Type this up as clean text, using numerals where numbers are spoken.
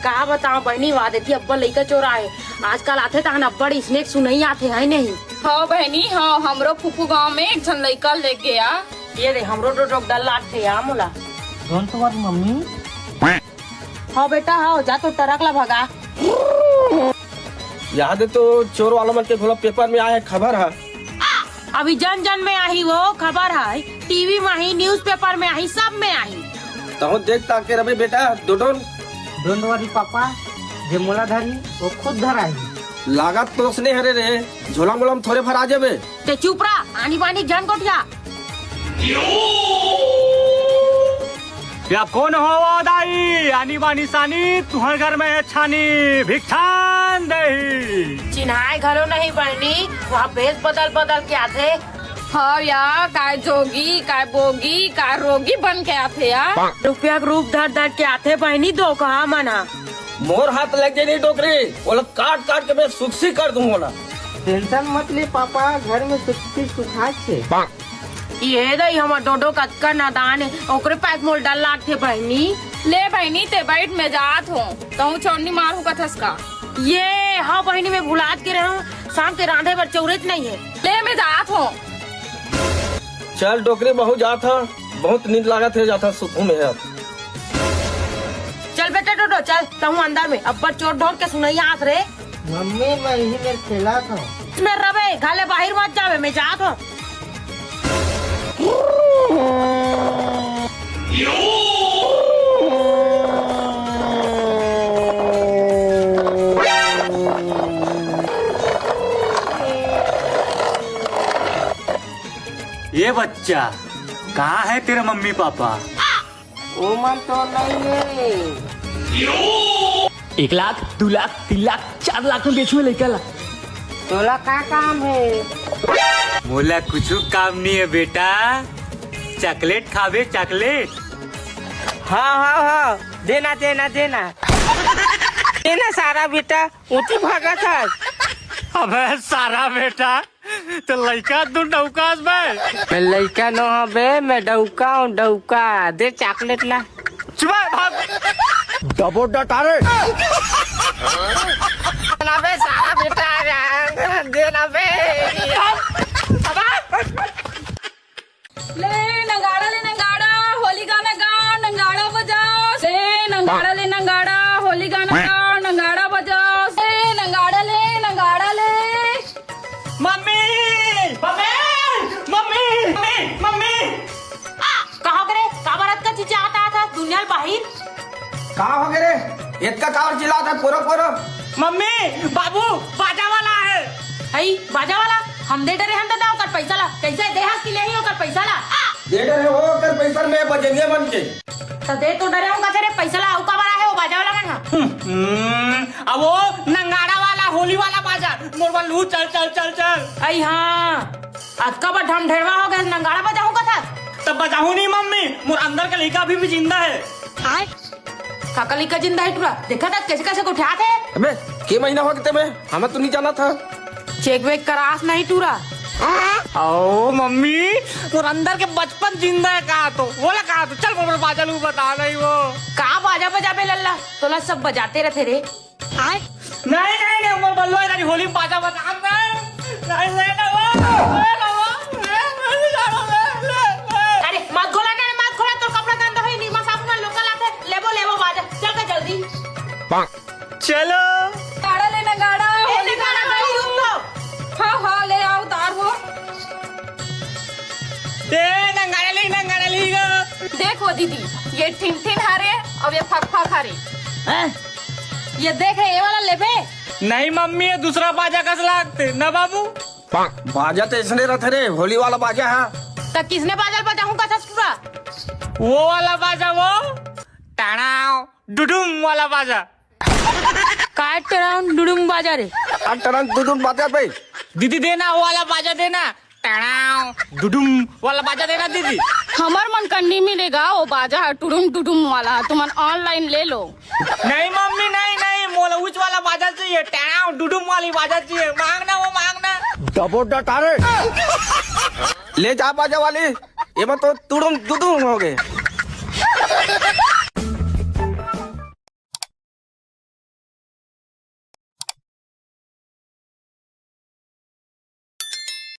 कहा बताओ बहनी वादे थी अब्बा लइका चोरा है आजकल आते तहन अब्बड़ स्नेक सुनई आते है नहीं। हाँ बहनी हाँ, हमरो फूफू गांव में एक झन लइका ले गया। ये दे हमरो डोडो डल लाट थे या मोला। कौन तुम्हारी मम्मी? हाँ बेटा हाँ, जा तो टरक ला भगा। याद है तो चोर वाला मन के घोला पेपर में आया खबर है। अभी जन जन में आई वो खबर है, टीवी में आई, न्यूज़पेपर में आई, सब में आई। तो देख ताके रबे बेटा डोडोन डोंट वरी पापा, जे मोला धरी वो खुद धराई। लागत तो उसने हरे रे झोला मोला में थोड़े भर आ जाबे। ते चुप रहा, आनी बानी जन कोठिया। या कौन हो दाई आनी बानी सानी तुहर घर में छानी भिक्षान दही। चिन्हाए घरों नहीं बहनी, वहाँ भेष बदल बदल के आते। हाँ यार, काय जोगी काय बोगी काय रोगी बन के आते यार। रुपया के रूप धर धर के आते बहनी, दो कहा मना। मोर हाथ लग जाए नहीं डोकरी, बोला काट काट के मैं सुखसी कर दूँ बोला। टेंशन मत ले पापा, घर में सुखी सुखा छे। ये दई हमार डोडो कतका नादान है, ओकरे पैक मोल डाल लाट थे बहनी। ले बहनी ते बैठ में जात हूँ, तो चौनी मारू कथस का। ये हाँ बहनी में भुलात के रहा, शाम के रांधे पर चौरत नहीं है। ले में जात हूँ। चल डोकरी बहुत जाता, बहुत नींद लागत है जाता सुकून में है। चल बेटा डोडो चल, तहु अंदर में अब्बर चोर ढोल के सुनई आत रे। मम्मी मैं यही में खेला था। मैं रबे घाले बाहर मत जावे, मैं जात हूँ। ये बच्चा कहाँ है तेरे मम्मी पापा? वो मन तो नहीं है। 1 लाख 2 लाख 3 लाख 4 लाख में बेचू लेकर ला। तोला का काम है? मोला कुछ काम नहीं है बेटा, चॉकलेट खावे चॉकलेट। हाँ हाँ हाँ, देना देना देना देना सारा बेटा, ऊँची भागा था। अबे सारा बेटा तो लड़का तू डौकास बे। मैं लड़का न हबे, मैं डौका हूँ डौका। दे चॉकलेट ला। चुप भाग। डबो डटारे ना बे सारा बेटा, देना बे। ले नगाड़ा होली गाना गा, नगाड़ा बजाओ। ले नगाड़ा ले नगाड़ा होली गाना गा, नगाड़ा बजाओ। ले नगाड़ा ले नगाड़ा ले। Mummy mummy mummy mummy mummy कहा करे काबरत का चीज़ आता था दुनिया बाहर। कहाँ हो गए रे? एक का कार चिल्ला था पोरो पोरो। मम्मी बाबू बाजा वाला है। हई बाजा वाला हम दे डरे, हम दादा कर पैसा ला। कैसे दे हाथ के लिए ही होकर पैसा ला। दे रहे हो कर पैसा में बजेंगे मन के। तो दे तो डरे होगा तेरे पैसा ला। उका वाला है वो बाजा वाला का। अब वो नंगाड़ा वाला होली वाला बाजा मोरवा लू। चल चल चल चल। अई हाँ, आज का बड़ ढम ढेरवा हो गया, नंगाड़ा बजा होगा था। तब बजाऊ नहीं मम्मी, मोर अंदर का लड़का अभी भी जिंदा है। काकली का जिंदा है टूरा, देखा था कैसे कैसे उठा थे। अबे के महीना हो गए में, हमें तो नहीं जाना था। चेक वेक करास नहीं टूरा। ओ मम्मी मोर अंदर के बचपन जिंदा है। कहा तो बोला कहा तो चल मोर बाजा लू बता नहीं वो का बाजा बजा पे लल्ला तोला सब बजाते रहते रे। नहीं नहीं नहीं मोर बल्लो इधर होली में बाजा बजा नहीं ना वो। अरे मत खोला ना, मत खोला, तो कपड़ा गंदा है। नीमा साबुन ना लोकल आते, लेबो लेबो बाजा चल के जल्दी। चलो गाड़ा ले नगाड़ा होली गाना गाना नहीं रुक लो। हाँ हाँ ले आओ तार हो। नंगाड़ा ली देखो दीदी, ये ठिन ठिन हारे और ये फक फक हारे। ये देख ये वाला लेबे। नहीं मम्मी ये दूसरा बाजा कस लागते ना बाबू। बाजा तो इसने रहते रे, होली वाला बाजा है। तो किसने बाजा बजाऊं का था टूरा? वो वाला बाजा, वो टाणाव डुडुम वाला बाजा। काय टराउन डुडुम बाजा रे। टरन दुदुन बाजा पे दीदी देना वो वाला बाजा देना, टाणाव डुडुम वाला बाजा देना दीदी। हमार मन का नहीं मिलेगा वो बाजा है टुडुम टुडुम वाला, तुम ऑनलाइन ले लो। नहीं मम्मी नहीं नहीं, मोला उच वाला बाजा चाहिए, टाणाव डुडुम वाली बाजा चाहिए। मांगना वो मांगना। डबो डटारे ले जा बाजा वाली, ये तो तुड़ुम दुदुम हो गए।